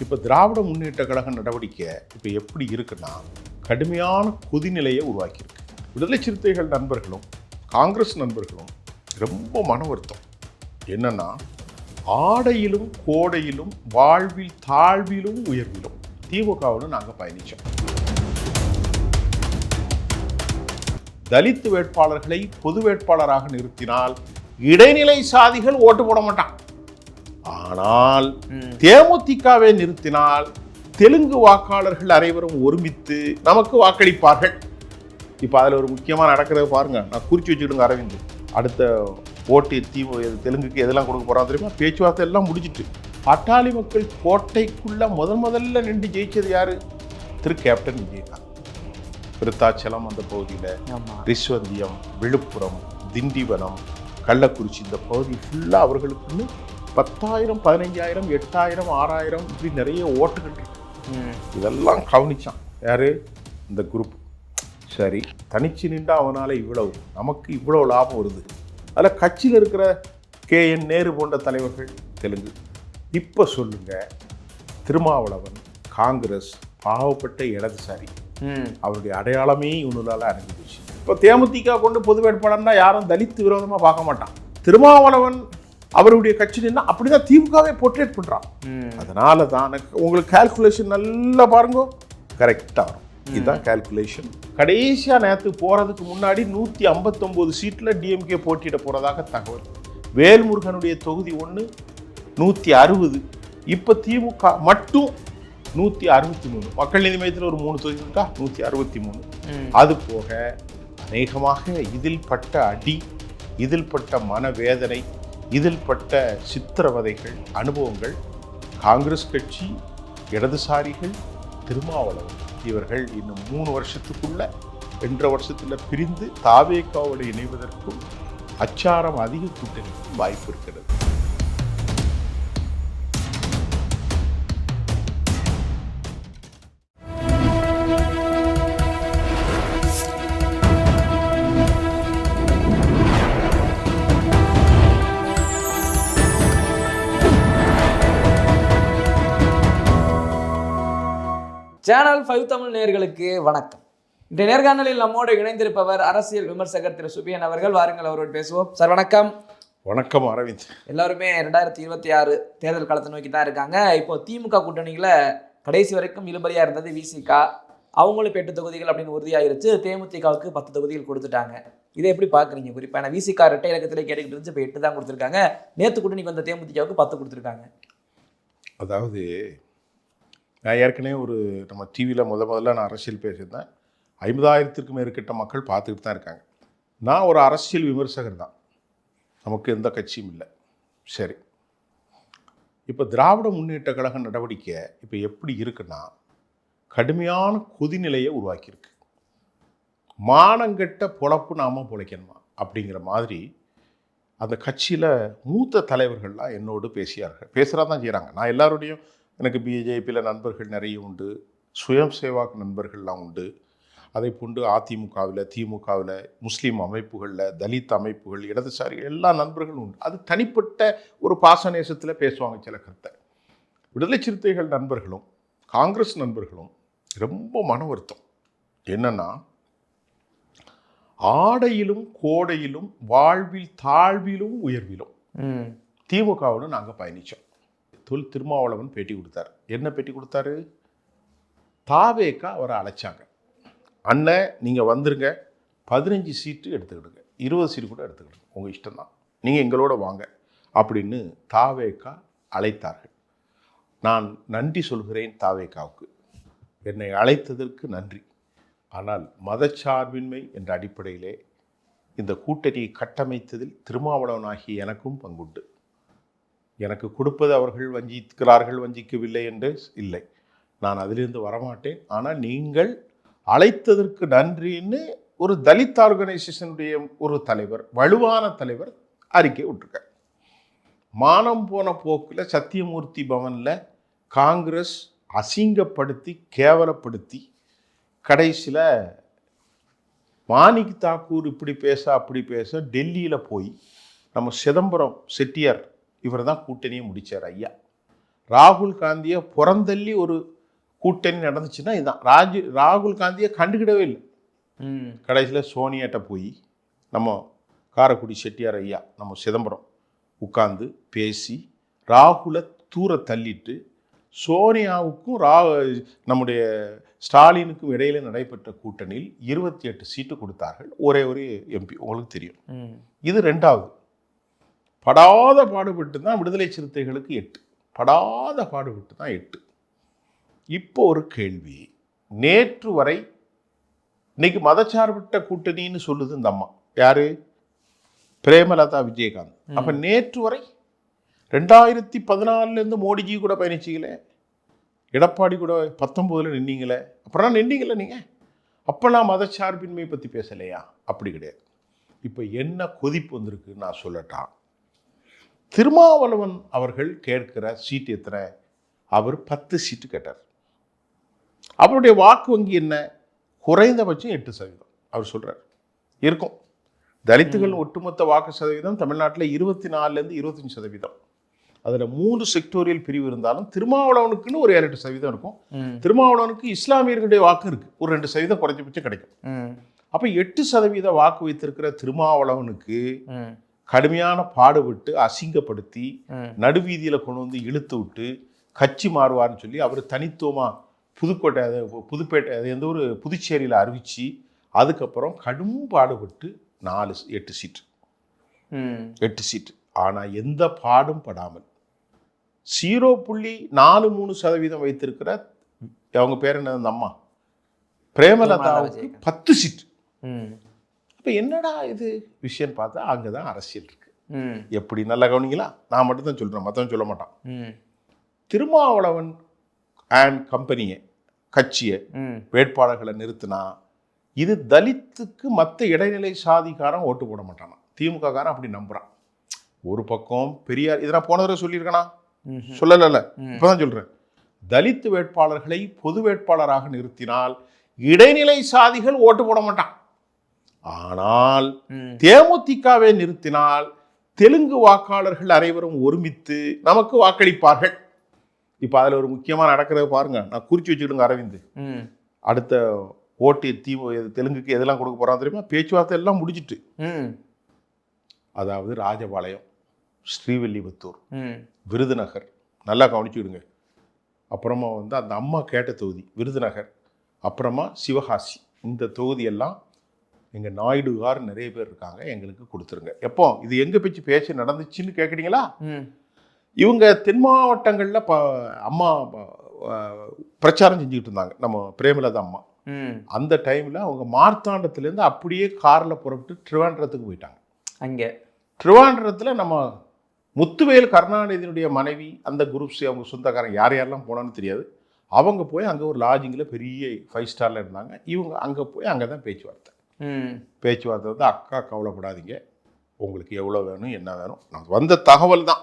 இப்போ திராவிட முன்னேற்ற கழக நடவடிக்கை இப்போ எப்படி இருக்குன்னா கடுமையான கொதிநிலையை உருவாக்கியிருக்கு. விடுதலை சிறுத்தைகள் நண்பர்களும் காங்கிரஸ் நண்பர்களும் ரொம்ப மன வருத்தம். என்னன்னா, ஆடையிலும் கோடையிலும் வாழ்வில் தாழ்விலும் உயர்விலும் திமுகவுடன் நாங்கள் பயணித்தோம். தலித் வேட்பாளர்களை பொது வேட்பாளராக நிறுத்தினால் இடைநிலை சாதிகள் ஓட்டு போட மாட்டான். ஆனால் தேமுதிகவை நிறுத்தினால் தெலுங்கு வாக்காளர்கள் அனைவரும் ஒருமித்து நமக்கு வாக்களிப்பார்கள். இப்போ அதில் ஒரு முக்கியமாக நடக்கிறத பாருங்க. நான் குறிச்சு வச்சுக்கிடுங்க அரவிந்த். அடுத்த ஓட்டு தெலுங்குக்கு எதெல்லாம் கொடுக்க போகிறான் தெரியுமா? பேச்சுவார்த்தை எல்லாம் முடிஞ்சிட்டு பாட்டாளி மக்கள் கோட்டைக்குள்ள முதல்ல நின்று ஜெயிச்சது யாரு? திரு கேப்டன் விஜயகாந்த். விருத்தாச்சலம் அந்த பகுதியில், ரிஸ்வந்தியம், விழுப்புரம், திண்டிவனம், கள்ளக்குறிச்சி இந்த பகுதி ஃபுல்லாக அவர்களுக்குன்னு 10,000, 15,000, 8,000, 6,000 இப்படி நிறைய ஓட்டுகள் இருக்கு. இதெல்லாம் கவனிச்சான் யாரு? இந்த குரூப். சரி, தனிச்சு நின்றா அவனால் இவ்வளவு, நமக்கு இவ்வளவு லாபம் வருது. அதில் கட்சியில் இருக்கிற KN நேரு போன்ற தலைவர்கள் தெலுங்கு. இப்போ சொல்லுங்க, திருமாவளவன் காங்கிரஸ் பாவப்பட்ட இடதுசாரி, அவருடைய அடையாளமே இவனுலால அடங்கி போச்சு. இப்போ தேமுதிக கொண்டு பொது வேட்பாளர்னா யாரும் தலித்து விரோதமாக பார்க்க மாட்டான். திருமாவளவன் அவருடைய கட்சி நின்னா அப்படிதான் திமுகவே போர்ட்ரேட் பண்றான். அதனால தான் உங்களுக்கு கால்குலேஷன் நல்லா பாருங்க, கரெக்டா வரும். இதுதான் கால்குலேஷன். கடைசியா நேற்று போறதுக்கு முன்னாடி 159 சீட்ல டிஎம்கே போட்டியிட போறதாக தகவல். வேல்முருகனுடைய தொகுதி 1 160. இப்ப திமுக மட்டும் 163. மக்கள் நீதி மையத்தில் ஒரு 3 தொகுதி இருக்கா, 163. அது போக அநேகமாக இதில் பட்ட அடி, இதில் பட்ட மனவேதனை, இதில் பட்ட சித்திரவதைகள், அனுபவங்கள் காங்கிரஸ் கட்சி, இடதுசாரிகள், திருமாவளவன் இவர்கள் இன்னும் 3 வருஷத்துக்குள்ள 2.5 வருஷத்துல பிரிந்து தாவேகாவோடு இணைவதற்கும் அச்சாரம் அதிக கூட்டணிக்கும் வாய்ப்பு இருக்கிறது. சேனல் 5 தமிழ் நேயர்களுக்கு வணக்கம். இந்த நேர்காணலில் நம்மோடு இணைந்திருப்பவர் அரசியல் விமர்சகர் திரு சுபியன் அவர்கள். வாருங்கள், அவரோடு பேசுவோம். சார் வணக்கம். வணக்கம் அரவிந்த். எல்லாருமே 2026 தேர்தல் காலத்தை நோக்கி தான் இருக்காங்க. இப்போ திமுக கூட்டணியில கடைசி வரைக்கும் இழுபறியா இருந்தது விசிக. அவங்களும் 8 தொகுதிகள் அப்படின்னு உறுதியாயிருச்சு. தேமுதிகவுக்கு 10 தொகுதிகள் கொடுத்துட்டாங்க. இதை எப்படி பாக்குறீங்க? குறிப்பா விசிக 2 இலக்கத்திலே கேட்டுக்கிட்டு இருந்துச்சு, இப்போ 8 தான் கொடுத்துருக்காங்க. நேற்று கூட்டணிக்கு வந்த தேமுதிகவுக்கு 10 கொடுத்துருக்காங்க. அதாவது நான் ஏற்கனவே நம்ம டிவியில் முதல்ல நான் அரசியல் பேசியிருந்தேன். 50,000க்கும் மேற்பட்ட மக்கள் பார்த்துக்கிட்டு தான் இருக்காங்க. நான் ஒரு அரசியல் விமர்சகர் தான், நமக்கு எந்த கட்சியும் இல்லை. சரி, இப்போ திராவிட முன்னேற்ற கழக நடவடிக்கை இப்போ எப்படி இருக்குன்னா கடுமையான கொதிநிலையை உருவாக்கியிருக்கு. மானங்கெட்ட பொழப்பு நாம பொழைக்கணுமா அப்படிங்கிற மாதிரி அந்த கட்சியில் மூத்த தலைவர்கள்லாம் என்னோடு பேசுகிறா தான் செய்கிறாங்க. நான் எல்லாரோடையும், எனக்கு பிஜேபியில் நண்பர்கள் நிறைய உண்டு, சுயம் சேவாக் நண்பர்கள்லாம் உண்டு. அதை போன்று அதிமுகவில், திமுகவில், முஸ்லீம் அமைப்புகளில், தலித் அமைப்புகள், இடதுசாரிகள் எல்லா நண்பர்களும் உண்டு. அது தனிப்பட்ட ஒரு பாசநேசத்தில் பேசுவாங்க சில கருத்தை. விடுதலை சிறுத்தைகள் நண்பர்களும் காங்கிரஸ் நண்பர்களும் ரொம்ப மன வருத்தம். என்னன்னா, ஆடையிலும் கோடையிலும் வாழ்வில் தாழ்விலும் உயர்விலும் திமுகவோடு நாங்கள் பயணித்தோம். திருமாவளவன் பேட்டி கொடுத்தார். என்ன பேட்டி கொடுத்தாரு? தாவேகா அவரை அழைச்சாங்க. அண்ணன் நீங்கள் வந்துருங்க, 15 சீட்டு எடுத்துக்கிடுங்க, 20 சீட்டு கூட எடுத்துக்கிடுங்க, உங்கள் இஷ்டம்தான், நீங்கள் எங்களோட வாங்க அப்படின்னு தாவேகா அழைத்தார்கள். நான் நன்றி சொல்கிறேன் தாவேகாவுக்கு, என்னை அழைத்ததற்கு நன்றி. ஆனால் மதச்சார்பின்மை என்ற அடிப்படையிலே இந்த கூட்டணியை கட்டமைத்ததில் திருமாவளவனாகிய எனக்கும் பங்குண்டு. எனக்கு கொடுப்பது அவர்கள் வஞ்சிக்கிறார்கள், வஞ்சிக்கவில்லை என்று இல்லை, நான் அதிலிருந்து வரமாட்டேன். ஆனால் நீங்கள் அழைத்ததற்கு நன்றின்னு ஒரு தலித் ஆர்கனைசேஷனுடைய ஒரு தலைவர், வலுவான தலைவர் அறிக்கை விட்டுருக்கார். மானம் போன போக்கில் சத்தியமூர்த்தி பவனில் காங்கிரஸ் அசிங்கப்படுத்தி கேவலப்படுத்தி கடைசியில் மாணிக் தாக்கூர் இப்படி பேச அப்படி பேச டெல்லியில் போய் நம்ம சிதம்பரம் செட்டியார் இவர் தான் கூட்டணியை முடித்தார். ஐயா ராகுல் காந்தியை புறந்தள்ளி ஒரு கூட்டணி நடந்துச்சுன்னா இதுதான். ராகுல் காந்தியை கண்டுக்கிடவே இல்லை. கடைசியில் சோனியாட்ட போய் நம்ம காரைக்குடி செட்டியார் ஐயா நம்ம சிதம்பரம் உட்கார்ந்து பேசி ராகுலை தூர தள்ளிட்டு சோனியாவுக்கும் நம்முடைய ஸ்டாலினுக்கும் இடையில நடைபெற்ற கூட்டணியில் 28 சீட்டு கொடுத்தார்கள். ஒரே ஒரு எம்பி, உங்களுக்கு தெரியும். இது 2வது. படாத பாடுபட்டு தான் விடுதலை சிறுத்தைகளுக்கு 8. படாத பாடுபட்டு தான் 8. இப்போ ஒரு கேள்வி. நேற்று வரை இன்னைக்கு மதச்சார்பற்ற கூட்டணின்னு சொல்லுது இந்த அம்மா. யாரு? பிரேமலதா விஜயகாந்த். அப்ப நேற்று வரை 2014 மோடிஜி கூட பயணிச்சிங்களே, எடப்பாடி கூட 19 நின்னீங்களே, அப்புறம் நின்னீங்களே நீங்க. அப்பெல்லாம் மதச்சார்பின்மை பத்தி பேசலையா? அப்படி கிடையாது. இப்ப என்ன கொதிப்பு வந்திருக்கு நான் சொல்லட்டான். திருமாவளவன் அவர்கள் கேட்கிற சீட் எத்தனை? அவர் 10 சீட்டு கேட்டார். அவருடைய வாக்கு வங்கி என்ன? குறைந்தபட்சம் 8%. அவர் சொல்றார் இருக்கும். தலித்துகள் ஒட்டுமொத்த வாக்கு சதவீதம் தமிழ்நாட்டில் 24% 25%. அதில் 3 செக்டோரியல் பிரிவு இருந்தாலும் திருமாவளவனுக்குன்னு ஒரு 7-8% இருக்கும். திருமாவளவனுக்கு இஸ்லாமியர்களுடைய வாக்கு இருக்கு, ஒரு 2% குறைஞ்சபட்சம் கிடைக்கும். அப்போ 8% வாக்கு வைத்திருக்கிற திருமாவளவனுக்கு கடுமையான பாடுபட்டு அசிங்கப்படுத்தி நடுவீதியில் கொண்டு வந்து இழுத்து விட்டு கட்சி மாறுவார்னு சொல்லி அவர் தனித்துவமா புதுப்பேட்டை எந்த ஒரு புதுச்சேரியில் அறிவிச்சு அதுக்கப்புறம் கடும் பாடுபட்டு 8 சீட்டு. ஆனால் எந்த பாடும் படாமல் 0.43% வைத்திருக்கிற அவங்க பேர் என்ன, அந்த அம்மா பிரேமலதாவுக்கு 10 சீட்டு. அப்போ என்னடா இது விஷயம் பார்த்தா அங்கதான் அரசியல் இருக்கு. எப்படி நல்லா கவனிங்களா? நான் மட்டும் தான் சொல்றேன், மற்றவன் சொல்ல மாட்டான். திருமாவளவன் அண்ட் கம்பெனியை, கட்சியை, வேட்பாளர்களை நிறுத்தினா இது தலித்துக்கு மற்ற இடைநிலை சாதிக்காரன் ஓட்டு போட மாட்டானா. திமுக காரன் அப்படி நம்புறான். ஒரு பக்கம் பெரியார், இதை நான் போன தடவை சொல்லியிருக்கேனா? சொல்லல, இப்பதான் சொல்றேன். தலித் வேட்பாளர்களை பொது வேட்பாளராக நிறுத்தினால் இடைநிலை சாதிகள் ஓட்டு போட மாட்டான். ஆனால் தேமுதிகவை நிறுத்தினால் தெலுங்கு வாக்காளர்கள் அனைவரும் ஒருமித்து நமக்கு வாக்களிப்பார்கள். இப்ப அதுல ஒரு முக்கியமா நடக்கிறத பாருங்க. நான் குறிச்சு வச்சுக்கிடுங்க அரவிந்த். அடுத்த ஓட்டு தெலுங்குக்கு எதெல்லாம் கொடுக்க போறான் தெரியுமா? பேச்சுவார்த்தை எல்லாம் முடிச்சிட்டு, அதாவது ராஜபாளையம், ஸ்ரீவில்லிபுத்தூர், விருதுநகர், நல்லா கவனிச்சுக்கிடுங்க. அப்புறமா அந்த அம்மா கேட்ட தொகுதி விருதுநகர், அப்புறமா சிவகாசி, இந்த தொகுதியெல்லாம் எங்கள் நாயுடுகார் நிறைய பேர் இருக்காங்க, எங்களுக்கு கொடுத்துருங்க. எப்போ இது எங்கே பேச்சு நடந்துச்சுன்னு கேட்குறீங்களா? இவங்க தென் மாவட்டங்களில் அம்மா பிரச்சாரம் செஞ்சுக்கிட்டு இருந்தாங்க, நம்ம பிரேமலதா அம்மா. அந்த டைமில் அவங்க மார்த்தாண்டத்துலேருந்து அப்படியே காரில் புறப்பட்டு திருவாண்டரத்துக்கு போயிட்டாங்க. அங்கே திருவாண்டரத்தில் நம்ம முத்துவேல் கருணாநிதியினுடைய மனைவி, அந்த குரூப்ஸ், அவங்க சொந்தக்காரங்க யார் யாரெல்லாம் போனான்னு தெரியாது. அவங்க போய் அங்கே ஒரு லாட்ஜிங்கில் பெரிய 5 ஸ்டாரில் இருந்தாங்க. இவங்க அங்கே போய் அங்கே தான் பேச்சுவார்த்தை அக்கா கவலைப்படாதீங்க, உங்களுக்கு எவ்வளோ வேணும் என்ன வேணும், நான் வந்த தகவல் தான்,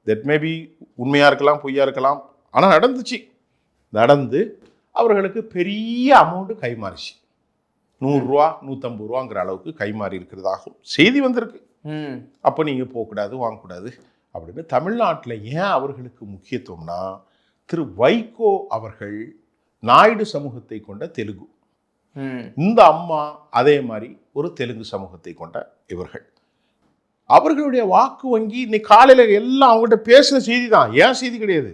தட் மேபி உண்மையாக இருக்கலாம் பொய்யா இருக்கலாம், ஆனால் நடந்துச்சு. நடந்து அவர்களுக்கு பெரிய அமௌண்ட்டு கைமாறிச்சு. 100 ரூபா 150 ரூபாங்கிற அளவுக்கு கைமாறி இருக்கிறதாகவும் செய்தி வந்திருக்கு. அப்போ நீங்கள் போகக்கூடாது வாங்கக்கூடாது அப்படின்னு. தமிழ்நாட்டில் ஏன் அவர்களுக்கு முக்கியத்துவம்னா, திரு வைகோ அவர்கள் நாயுடு சமூகத்தை கொண்ட தெலுங்கு, இந்த அம்மா அதே மாதிரி ஒரு தெலுங்கு சமூகத்தை கொண்ட இவர்கள். அவர்களுடைய வாக்கு வங்கி இன்னைக்கு காலையில் எல்லாம் அவங்ககிட்ட பேசின செய்தி தான், ஏன் செய்தி கிடையாது.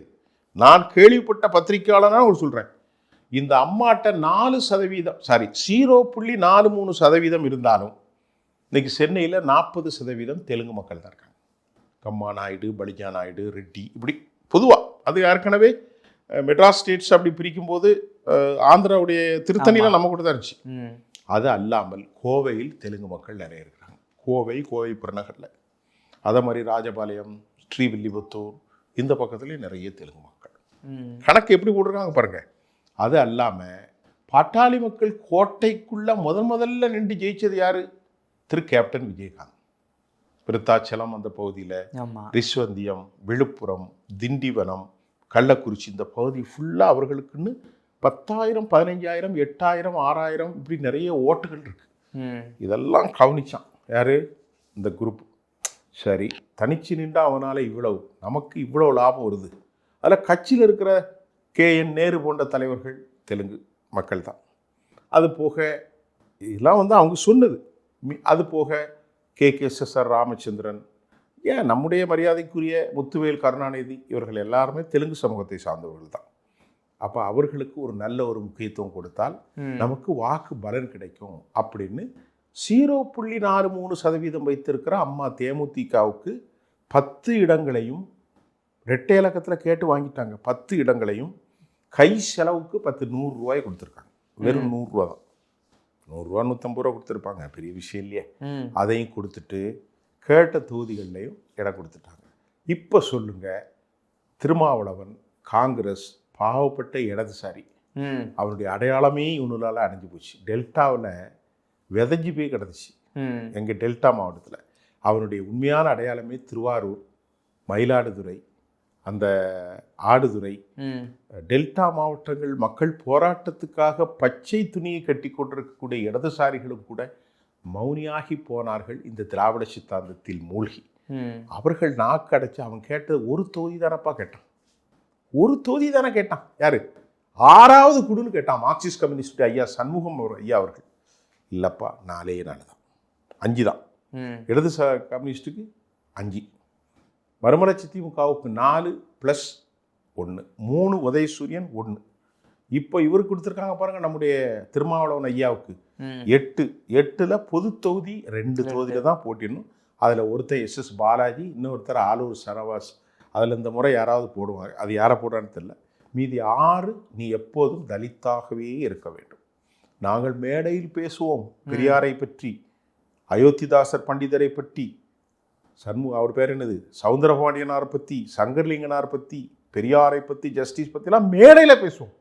நான் கேள்விப்பட்ட பத்திரிகையாளனா ஒரு சொல்றேன், இந்த அம்மாட்ட 0.43% இருந்தாலும் இன்னைக்கு சென்னையில் 40% தெலுங்கு மக்கள் தான் இருக்காங்க. கம்மா நாயுடு, பலிஜா நாயுடு, ரெட்டி, இப்படி பொதுவாக. அது ஏற்கனவே மெட்ராஸ் ஸ்டேட்ஸ் அப்படி பிரிக்கும்போது ஆந்திராவுடைய திருத்தணியில் நம்ம கூட தான் இருந்துச்சு. அது அல்லாமல் கோவையில் தெலுங்கு மக்கள் நிறைய இருக்கிறாங்க. கோவை புறநகரில், அதே மாதிரி ராஜபாளையம், ஸ்ரீவில்லிபுத்தூர், இந்த பக்கத்துலேயும் நிறைய தெலுங்கு மக்கள். கணக்கு எப்படி போட்டிருக்காங்க பாருங்க. அது அல்லாமல் பாட்டாளி மக்கள் கோட்டைக்குள்ள முதல்ல நின்று ஜெயிச்சது யாரு? திரு கேப்டன் விஜயகாந்த். விருத்தாச்சலம் அந்த பகுதியில், ரிஸ்வந்தியம், விழுப்புரம், திண்டிவனம், கள்ளக்குறிச்சி, இந்த பகுதி ஃபுல்லாக அவர்களுக்குன்னு 10,000 15,000 8,000 6,000 இப்படி நிறைய ஓட்டுகள் இருக்கு. இதெல்லாம் கவனிச்சான் யாரு? இந்த குரூப். சரி, தனிச்சு நின்றா அவனால இவ்வளவு, நமக்கு இவ்வளவு லாபம் வருது, அதில் கட்சியில் இருக்கிற KN நேரு போன்ற தலைவர்கள் தெலுங்கு மக்கள் தான். அது போக இதெல்லாம் வந்து அவங்க சொன்னது. அது போக KSSR ராமச்சந்திரன், ஏன் நம்முடைய மரியாதைக்குரிய முத்துவேல் கருணாநிதி, இவர்கள் எல்லாருமே தெலுங்கு சமூகத்தை சார்ந்தவர்கள் தான். அப்போ அவர்களுக்கு ஒரு நல்ல ஒரு முக்கியத்துவம் கொடுத்தால் நமக்கு வாக்கு பலன் கிடைக்கும் அப்படின்னு 0.43% வைத்திருக்கிற அம்மா தேமுதிகவுக்கு 10 இடங்களையும் ரெட்டை இலக்கத்தில் கேட்டு வாங்கிட்டாங்க. 10 இடங்களையும் கை செலவுக்கு 100 ரூபாய் கொடுத்துருக்காங்க. வெறும் 100 ரூபா தான். 100 ரூபா 150 ரூபா கொடுத்துருப்பாங்க, பெரிய விஷயம் இல்லையே. அதையும் கொடுத்துட்டு கேட்ட தொகுதிகள்லையும் இடம் கொடுத்துட்டாங்க. இப்போ சொல்லுங்க, திருமாவளவன் காங்கிரஸ் பாவப்பட்ட இடதுசாரி, அவனுடைய அடையாளமே இவனுலால் அடைஞ்சு போச்சு. டெல்டாவில் விதைஞ்சு போய் கிடந்துச்சு. எங்கள் டெல்டா மாவட்டத்தில் அவனுடைய உண்மையான அடையாளமே திருவாரூர், மயிலாடுதுறை, அந்த ஆடுதுறை, டெல்டா மாவட்டங்கள் மக்கள் போராட்டத்துக்காக பச்சை துணியை கட்டி கொண்டிருக்கக்கூடிய இடதுசாரிகளும் கூட மௌனியாகி போனார்கள் இந்த திராவிட சித்தாந்தத்தில் மூழ்கி. அவர்கள் நாக்கு அடைச்சு அவன் கேட்டது ஒரு தொகுதி தானப்பா கேட்டான். ஒரு தொகுதி தானே கேட்டான். யாரு? 6வது குடுன்னு கேட்டான். மார்க்சிஸ்ட் கம்யூனிஸ்ட் ஐயா சண்முகம் ஐயா அவர்கள். இல்லைப்பா 4 தான், 5 தான். இடது கம்யூனிஸ்டுக்கு 5, மறுமலர்ச்சி திமுகவுக்கு 4+1, 3 உதயசூரியன் 1. இப்போ இவர் கொடுத்துருக்காங்க பாருங்க, நம்முடைய திருமாவளவன் ஐயாவுக்கு 8ல் பொது தொகுதி 2 தொகுதியில் தான் போட்டிடணும். அதில் ஒருத்தர் SS பாலாஜி, இன்னொருத்தர் ஆலூர் சரவாஸ். அதில் இந்த முறை யாராவது போடுவாங்க, அது யாரை போடுறான்னு தெரியல. மீதி 6 நீ எப்போதும் தலித்தாகவே இருக்க வேண்டும். நாங்கள் மேடையில் பேசுவோம் பெரியாரை பற்றி, அயோத்திதாசர் பண்டிதரை பற்றி, அவர் பேர் என்னது, சவுந்தரபாண்டியனாரை பற்றி, சங்கர்லிங்கனார் பற்றி, பெரியாரை பற்றி, ஜஸ்டிஸ் பற்றிலாம் மேடையில் பேசுவோம்.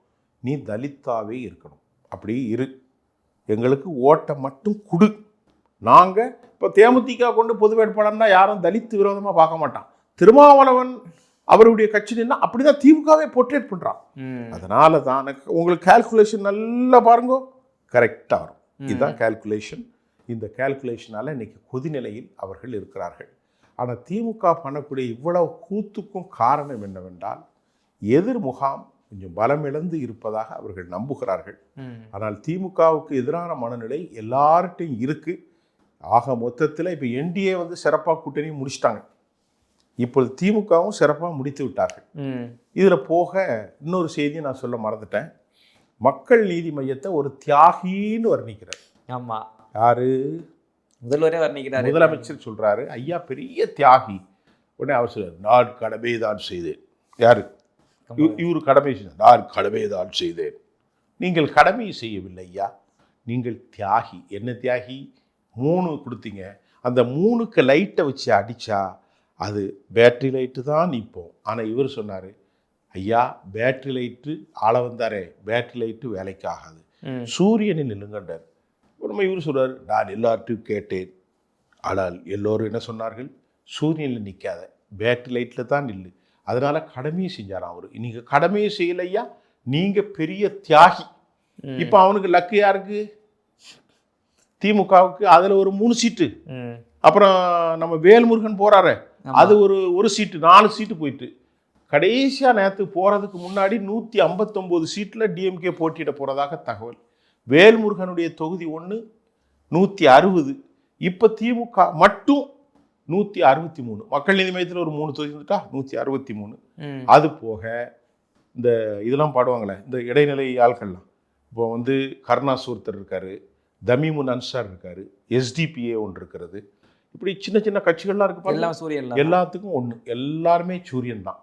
நீ தலித்தாவே இருக்கணும். அப்படி இரு, எங்களுக்கு ஓட்டை மட்டும் கொடு. நாங்கள் இப்போ தேமுதிக கொண்டு பொது வேட்பாளர்னா யாரும் தலித்து விரோதமாக பார்க்க மாட்டான். திருமாவளவன் அவருடைய கட்சி நின்னா அப்படிதான் திமுகவே போர்ட்ரேட் பண்ணுறான். அதனால தான் உங்களுக்கு கால்குலேஷன் நல்லா பாருங்க, கரெக்டாக வரும். இதுதான் கால்குலேஷன். இந்த கால்குலேஷனால் இன்னைக்கு கொதிநிலையில் அவர்கள் இருக்கிறார்கள். ஆனால் திமுக பண்ணக்கூடிய இவ்வளவு கூத்துக்கும் காரணம் என்னவென்றால், எதிர் முகாம் கொஞ்சம் பலம் இழந்து இருப்பதாக அவர்கள் நம்புகிறார்கள். ஆனால் திமுகவுக்கு எதிரான மனநிலை எல்லார்ட்டையும் இருக்கு. ஆக மொத்தத்தில் இப்போ NDA வந்து சிறப்பாக கூட்டணி முடிச்சிட்டாங்க. இப்பொழுது திமுகவும் சிறப்பாக முடித்து விட்டார்கள். இதில் போக இன்னொரு செய்தியை நான் சொல்ல மறந்துட்டேன். மக்கள் நீதி மையத்தை ஒரு தியாகின்னு வர்ணிக்கிறார். ஆமாம், யாரு? முதல்வரே வர்ணிக்கிறார். முதலமைச்சர் சொல்றாரு, ஐயா பெரிய தியாகி. உடனே அவர் சொல்றாரு, நான் கடமை தான் செய்தேன். யாரு? இவரு கடமை செய்தார். நான் கடமை தான் செய்தேன். நீங்கள் கடமை செய்யவில்லை ஐயா, நீங்கள் தியாகி. என்ன தியாகி? 3 கொடுத்தீங்க, அந்த 3க்கு லைட்டை வச்சு அடித்தா அது பேட்டரி லைட்டு தான் நிற்போம். ஆனால் இவர் சொன்னார், ஐயா பேட்டரி லைட்டு ஆள வந்தாரே, பேட்டரி லைட்டு வேலைக்கு ஆகாது, சூரியனில் நில்லுங்கண்டார். உடனே இவர் சொல்கிறார், நான் எல்லார்ட்டையும் கேட்டேன், ஆனால் எல்லோரும் என்ன சொன்னார்கள், சூரியனில் நிற்காத, பேட்டரி லைட்டில் தான் நில்லு. அதனால கடமையை செஞ்சாராம் அவர். நீங்கள் கடமையை செய்யலையா, நீங்கள் பெரிய தியாகி. இப்போ அவனுக்கு லக்கு யாருக்கு? திமுகவுக்கு அதில் ஒரு 3 சீட்டு. அப்புறம் நம்ம வேல்முருகன் போறாரு, அது ஒரு சீட்டு, 4 சீட்டு போயிட்டு. கடைசியாக நேற்று போகிறதுக்கு முன்னாடி 159 சீட்டில் டிஎம்கே போட்டியிட போகிறதாக தகவல். வேல்முருகனுடைய தொகுதி 1 160. இப்போ திமுக மட்டும் 163. மக்கள் நீதி மையத்தில் ஒரு 3 தொகுதி வந்துட்டா 163. அது போக இந்த இதெல்லாம் பாடுவாங்களே இந்த இடைநிலை ஆட்கள்லாம், இப்போ வந்து கருணாஸ் ஒருத்தர் இருக்காரு, தமிமுன் அன்சார் இருக்காரு, SDPA ஒன்று இருக்கிறது. இப்படி சின்ன சின்ன கட்சிகள்லாம் இருக்கு. எல்லாம் சூரியன், எல்லாத்துக்கும் ஒன்று, எல்லாருமே சூரியன் தான்.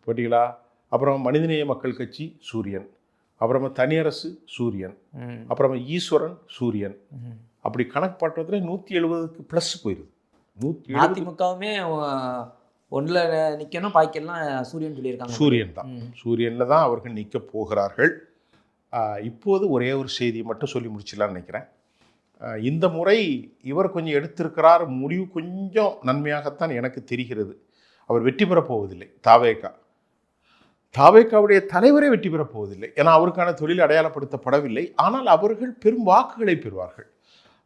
போட்டிங்களா? அப்புறம் மனிதநேய மக்கள் கட்சி சூரியன், அப்புறமா தனியரசு சூரியன், அப்புறமா ஈஸ்வரன் சூரியன். அப்படி கணக்கு பாட்டுறதுல 170க்கு ப்ளஸ் போயிடுது. அதிமுகவுமே 1ல் நிற்கணும், பாய்க்கெல்லாம் சூரியன் சொல்லியிருக்காங்க. சூரியன் தான், சூரியனில் தான் அவர்கள் நிற்க போகிறார்கள். இப்போது ஒரே ஒரு செய்தியை மட்டும் சொல்லி முடிச்சிடலான்னு நினைக்கிறேன். இந்த முறை இவர் கொஞ்சம் எடுத்திருக்கிறார், முடிவு கொஞ்சம் நன்மையாகத்தான் எனக்கு தெரிகிறது. அவர் வெற்றி பெறப் போவதில்லை. தாவேகாவுடைய தலைவரே வெற்றி பெறப் போவதில்லை. ஏன்னா அவருக்கான தொழில் அடையாளப்படுத்தப்படவில்லை. ஆனால் அவர்கள் பெரும் வாக்குகளை பெறுவார்கள்.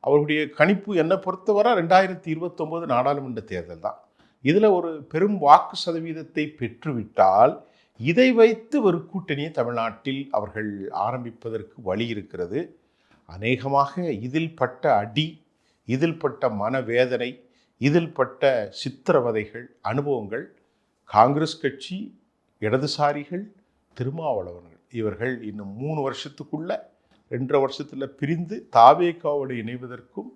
அவருடைய கணிப்பு என்னை பொறுத்தவரை 2029 நாடாளுமன்ற தேர்தல் தான். இதில் ஒரு பெரும் வாக்கு சதவீதத்தை பெற்றுவிட்டால் இதை வைத்து ஒரு கூட்டணியை தமிழ்நாட்டில் அவர்கள் ஆரம்பிப்பதற்கு வழி இருக்கிறது. அநேகமாக இதில் பட்ட அடி, இதில் பட்ட மனவேதனை, இதில் பட்ட சித்திரவதைகள், அனுபவங்கள் காங்கிரஸ் கட்சி, இடதுசாரிகள், திருமாவளவர்கள் இவர்கள் இன்னும் 3 வருஷத்துக்குள்ள 2.5 வருஷத்தில் பிரிந்து தாவேகாவோடு இணைவதற்கும்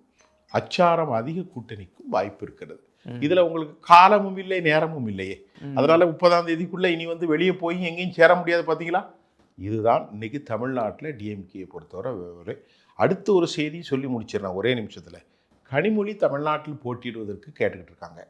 அச்சாரம் அதிக கூட்டணிக்கும் வாய்ப்பு இருக்கிறது. இதுல உங்களுக்கு காலமும் இல்லை, நேரமும் இல்லையே. அதனால 30ஆம் தேதிக்குள்ள இனி வந்து வெளியே போய் எங்கேயும் சேர முடியாது. பார்த்தீங்களா? இதுதான் இன்னைக்கு தமிழ்நாட்டில் டிஎம்கேயை பொறுத்தவரை. அடுத்த ஒரு செய்தி சொல்லி முடிச்சிடறேன் ஒரே நிமிஷத்துல. கனிமொழி தமிழ்நாட்டில் போட்டியிடுவதற்கு கேட்டுக்கிட்டு இருக்காங்க.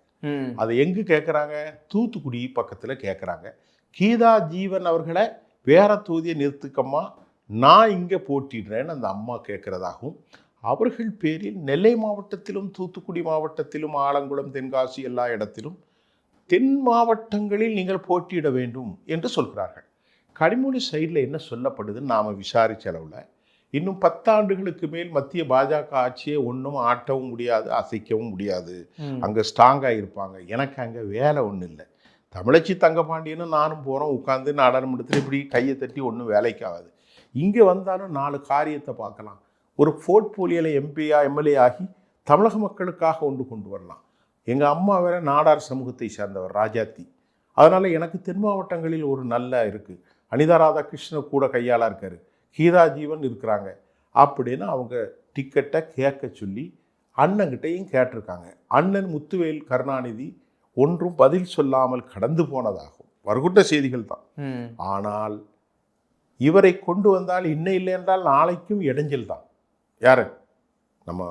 அதை எங்கு கேட்குறாங்க? தூத்துக்குடி பக்கத்தில் கேட்குறாங்க. கீதா ஜீவன் அவர்களை வேற தொகுதியை நிறுத்துக்கம்மா, நான் இங்கே போட்டிடுறேன்னு அந்த அம்மா கேட்குறதாகவும், அவர்கள் பேரில் நெல்லை மாவட்டத்திலும் தூத்துக்குடி மாவட்டத்திலும் ஆலங்குளம், தென்காசி எல்லா இடத்திலும் தென் மாவட்டங்களில் நீங்கள் போட்டியிட வேண்டும் என்று சொல்கிறார்கள். கனிமொழி சைடில் என்ன சொல்லப்படுதுன்னு நாம் விசாரிச்ச அளவில் இன்னும் 10 ஆண்டுகளுக்கு மேல் மத்திய பாஜக ஆட்சியை ஒன்றும் ஆட்டவும் முடியாது, அசைக்கவும் முடியாது. அங்கே ஸ்ட்ராங்காக இருப்பாங்க. எனக்கு அங்கே வேலை ஒன்றும் இல்லை. தமிழச்சி தங்கபாண்டியனும் நானும் போகிறோம், உட்காந்து நாடாளுமன்றத்தில் இப்படி கையை தட்டி ஒன்றும் வேலைக்காகாது. இங்கே வந்தாலும் 4 காரியத்தை பார்க்கலாம். ஒரு போர்ட்போலியோவில் எம்பியா எம்எல்ஏ ஆகி தமிழக மக்களுக்காக கொண்டு வரலாம். எங்கள் அம்மா வேற நாடார் சமூகத்தை சேர்ந்தவர், ராஜாத்தி. அதனால் எனக்கு தென் மாவட்டங்களில் ஒரு நல்ல இருக்குது. அனிதா ராதாகிருஷ்ணன் கூட கையாளாக இருக்கார், கீதா ஜீவன் இருக்கிறாங்க அப்படின்னு அவங்க டிக்கெட்டை கேட்க சொல்லி அண்ணன்கிட்டையும் கேட்டிருக்காங்க. அண்ணன் முத்துவேல் கருணாநிதி ஒன்றும் பதில் சொல்லாமல் கடந்து போனதாகும் வருகுட்ட செய்திகள் தான். ஆனால் இவரை கொண்டு வந்தால் இன்னும் இல்லை என்றால் நாளைக்கும் இடைஞ்சல் தான். யார் நம்ம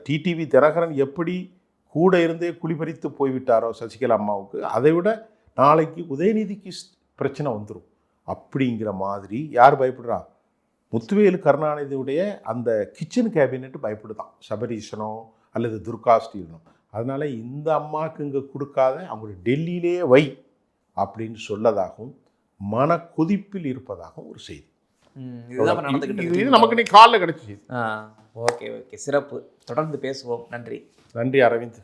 டிடிவி தினகரன் எப்படி கூட இருந்தே குளிபறித்து போய்விட்டாரோ சசிகலா அம்மாவுக்கு, அதை விட நாளைக்கு உதயநிதிக்கு பிரச்சனை வந்துடும். அப்படிங்கிற மாதிரி யார் பயப்படுறா? முத்துவேலு கருணாநிதியுடைய அந்த கிச்சன் கேபினெட் பயப்படுதான், சபரீஷனோ அல்லது துர்கா ஸ்ரீனோ. அதனால் இந்த அம்மாவுக்கு இங்கே கொடுக்காத அவங்க டெல்லியிலே வை அப்படின்னு சொல்லதாகவும் மன கொதிப்பில் இருப்பதாகவும் ஒரு செய்தி. இது நமக்கு நீ காலில் கிடைச்சி. ஓகே, சிறப்பு. தொடர்ந்து பேசுவோம். நன்றி அரவிந்த்.